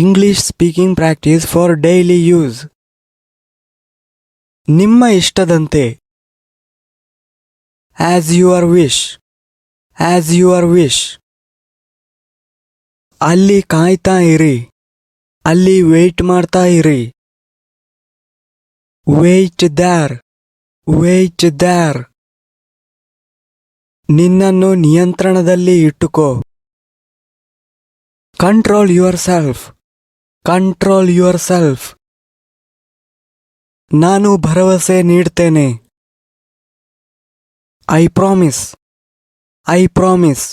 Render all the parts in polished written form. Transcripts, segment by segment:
English speaking practice for daily use. ನಿಮ್ಮ ಇಷ್ಟದಂತೆ. As your wish. As your wish. ಅಲ್ಲಿ ಕಾಯ್ತಾ ಇರಿ. ಅಲ್ಲಿ ವೇಟ್ ಮಾಡ್ತಾ ಇರಿ. Wait there. Wait there. ನಿನ್ನನ್ನು ನಿಯಂತ್ರಣದಲ್ಲಿ ಇಟ್ಟುಕೋ. Control yourself. Control yourself. ನಾನು ಭರವಸೆ ನೀಡ್ತೇನೆ. I promise. I promise.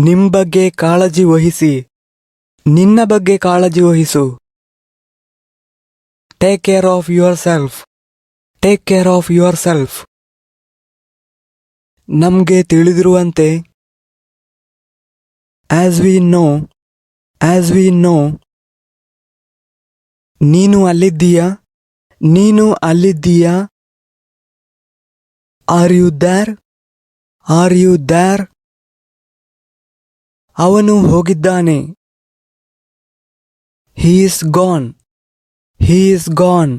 ನಿಮ್ಮ ಬಗ್ಗೆ ಕಾಳಜಿ ವಹಿಸಿ. ನಿನ್ನ ಬಗ್ಗೆ ಕಾಳಜಿ ವಹಿಸು. Take care of yourself. Take care of yourself. ನಮಗೆ ತಿಳಿದಿರುವಂತೆ. As we know. As we know. ನೀನು ಅಲ್ಲಿದ್ದೀಯಾ? ನೀನು ಅಲ್ಲಿದ್ದೀಯಾ? Are you there? Are you there? ಅವನು ಹೋಗಿದ್ದಾನೆ. He is gone. He is gone.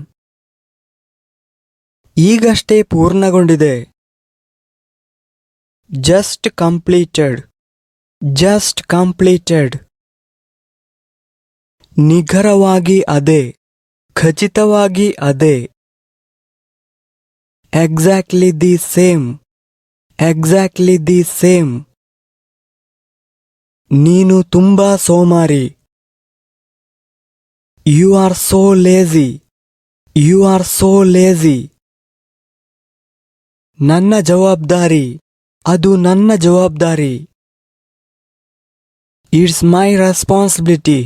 ಈಗಷ್ಟೇ ಪೂರ್ಣಗೊಂಡಿದೆ. Just completed. Just completed. ನಿಖರವಾಗಿ ಅದೇ. ಖಚಿತವಾಗಿ ಅದೇ. Exactly the same. Exactly the same. ನೀನು ತುಂಬಾ ಸೋಮಾರಿ. You are so lazy. You are so lazy. ನನ್ನ ಜವಾಬ್ದಾರಿ. ಅದು ನನ್ನ ಜವಾಬ್ದಾರಿ. It's my responsibility.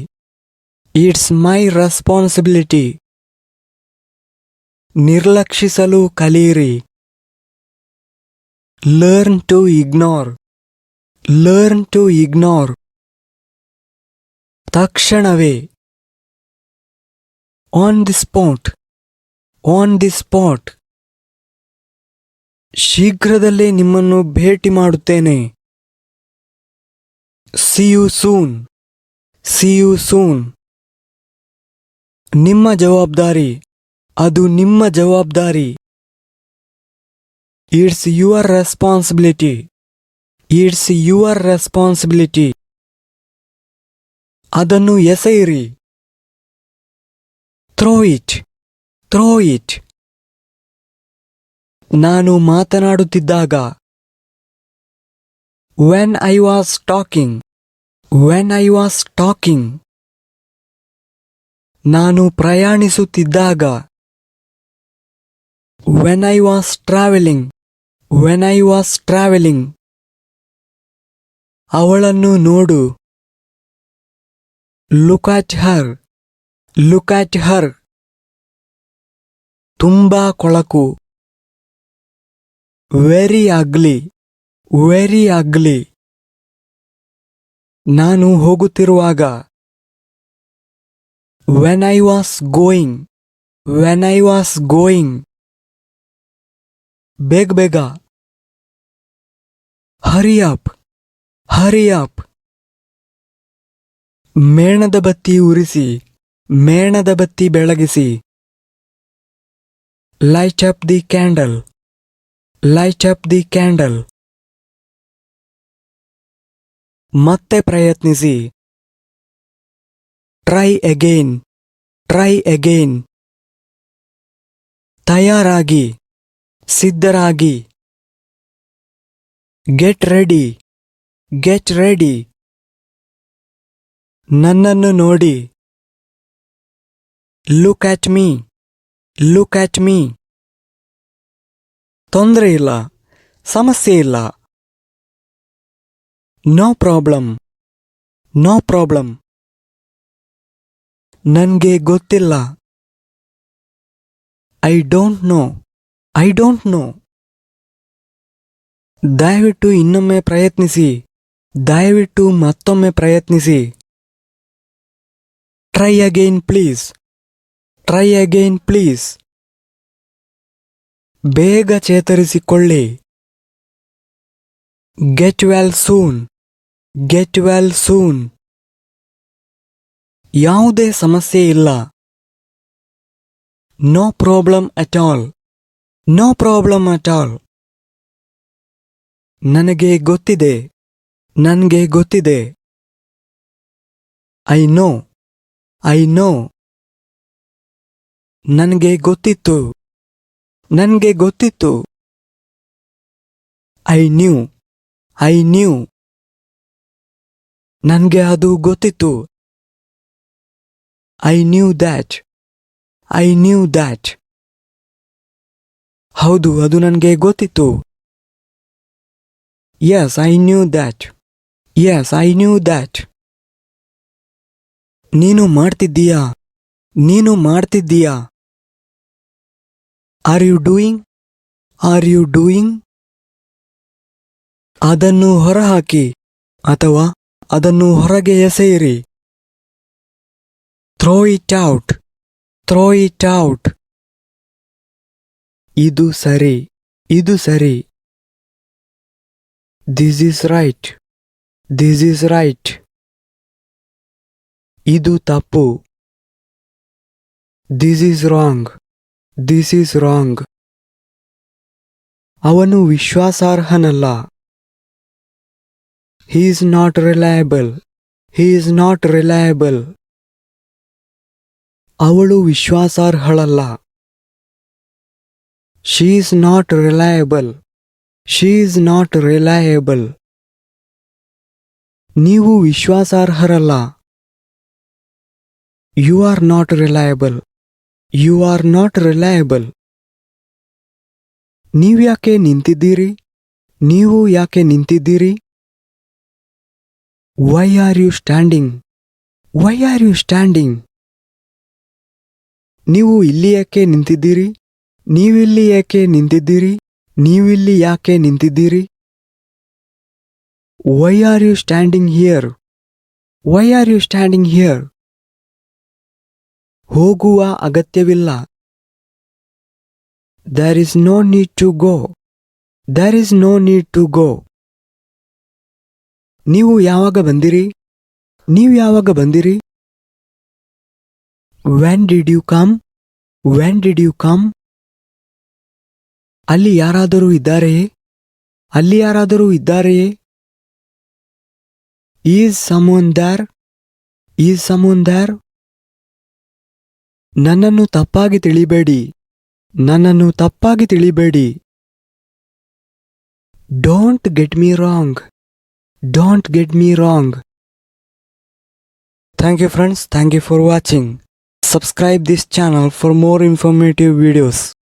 It's my responsibility. ನಿರ್ಲಕ್ಷಿಸಲು ಕಲಿಯಿರಿ. Learn to ignore. Learn to ignore. ತಕ್ಷಣವೇ. On the spot. On the spot. ಶೀಘ್ರದಲ್ಲೇ ನಿಮ್ಮನ್ನು ಭೇಟಿ ಮಾಡುತ್ತೇನೆ. See you soon. See you soon. ನಿಮ್ಮ ಜವಾಬ್ದಾರಿ. ಅದು ನಿಮ್ಮ ಜವಾಬ್ದಾರಿ. It's your responsibility. It's your responsibility. ಅದನ್ನು ಎಸೆಯಿರಿ. Throw it. Throw it. ನಾನು ಮಾತನಾಡುತ್ತಿದ್ದಾಗ. When I was talking. When I was talking. ನಾನು ಪ್ರಯಾಣಿಸುತ್ತಿದ್ದಾಗ. When I was traveling. When I was traveling. ಅವಳನ್ನು ನೋಡು. Look at her. Look at her. ತುಂಬಾ ಕೊಳಕು. Very ugly. Very ugly. ನಾನು ಹೋಗುತ್ತಿರುವಾಗ. When I was going. When I was going. ಬೇಗ ಬೇಗ. Hurry up. Hurry up. ಮೇಣದ ಬತ್ತಿ ಉರಿಸಿ. ಮೇಣದ ಬತ್ತಿ ಬೆಳಗಿಸಿ. Light up the candle. Light up the candle. ಮತ್ತೆ ಪ್ರಯತ್ನಿಸಿ. Try again. Try again. ತಯಾರಾಗಿ. ಸಿದ್ಧರಾಗಿ. Get ready. Get ready. ನನ್ನನ್ನು ನೋಡಿ. Look at me. Look at me. ತೊಂದರೆ ಇಲ್ಲ. ಸಮಸ್ಯೆ ಇಲ್ಲ. No problem. No problem. ನನ್ಗೆ ಗೊತ್ತಿಲ್ಲ. I don't know. I don't know. ದಯವಿಟ್ಟು ಇನ್ನೊಮ್ಮೆ ಪ್ರಯತ್ನಿಸಿ. ದಯವಿಟ್ಟು ಮತ್ತೊಮ್ಮೆ ಪ್ರಯತ್ನಿಸಿ. Try again please. Try again please. ಬೇಗ ಚೇತರಿಸಿಕೊಳ್ಳಿ. Get well soon. Get well soon. ಯಾವುದೇ ಸಮಸ್ಯೆ ಇಲ್ಲ. No problem at all. No problem at all. ನನಗೆ ಗೊತ್ತಿದೆ. ನನಗೆ ಗೊತ್ತಿದೆ. I know. I know. ನನಗೆ ಗೊತ್ತಿತ್ತು. ನನಗೆ ಗೊತ್ತಿತ್ತು. I knew. I knew. ನನಗೆ ಅದು ಗೊತ್ತಿತ್ತು. I knew that. I knew that. ಹೌದು, ಅದು ನನಗೆ ಗೊತ್ತಿತ್ತು. Yes, I knew that. Yes, I knew that. ನೀನು ಮಾಡ್ತಿದ್ದೀಯಾ? ನೀನು ಮಾಡ್ತಿದ್ದೀಯಾ? Are you doing? Are you doing? ಅದನ್ನು ಹೊರಹಾಕಿ ಅಥವಾ ಅದನ್ನು ಹೊರಗೆ ಎಸೆಯಿರಿ. Throw it out. Throw it out. ಇದು ಸರಿ. ಇದು ಸರಿ. This is right. This is right. ಇದು ತಪ್ಪು. This is wrong. This is wrong. ಅವನು ವಿಶ್ವಾಸಾರ್ಹನಲ್ಲ. He is not reliable. He is not reliable. ಅವಳು ವಿಶ್ವಾಸಾರ್ಹಳಲ್ಲ. She is not reliable. She is not reliable. ನೀವು ವಿಶ್ವಾಸಾರ್ಹರಲ್ಲ. You are not reliable. You are not reliable. ನೀವ್ಯಾಕೆ ನಿಂತಿದ್ದೀರಿ? ನೀವು ಯಾಕೆ ನಿಂತಿದ್ದೀರಿ? Why are you standing? Why are you standing? ನೀವು ಇಲ್ಲಿ ಯಾಕೆ ನಿಂತಿದ್ದೀರಿ? ನೀವಿಲ್ಲಿ ಯಾಕೆ ನಿಂತಿದ್ದೀರಿ? ನೀವಿಲ್ಲಿ ಯಾಕೆ ನಿಂತಿದ್ದೀರಿ? Why are you standing here? Why are you standing here? ಹೋಗುವ ಅಗತ್ಯವಿಲ್ಲ. There is no need to go. There is no need to go. ನೀವು ಯಾವಾಗ ಬಂದಿರಿ? ನೀವು ಯಾವಾಗ ಬಂದಿರಿ? When did you come? When did you come? ಅಲ್ಲಿ ಯಾರಾದರೂ ಇದ್ದಾರೆಯೇ? ಅಲ್ಲಿ ಯಾರಾದರೂ ಇದ್ದಾರೆಯೇ? Is someone there? Is someone there? ನನ್ನನ್ನು ತಪ್ಪಾಗಿ ತಿಳಿಬೇಡಿ. ನನ್ನನ್ನು ತಪ್ಪಾಗಿ ತಿಳಿಬೇಡಿ. Don't get me wrong. Don't get me wrong. Thank you friends. Thank you for watching. Subscribe this channel for more informative videos.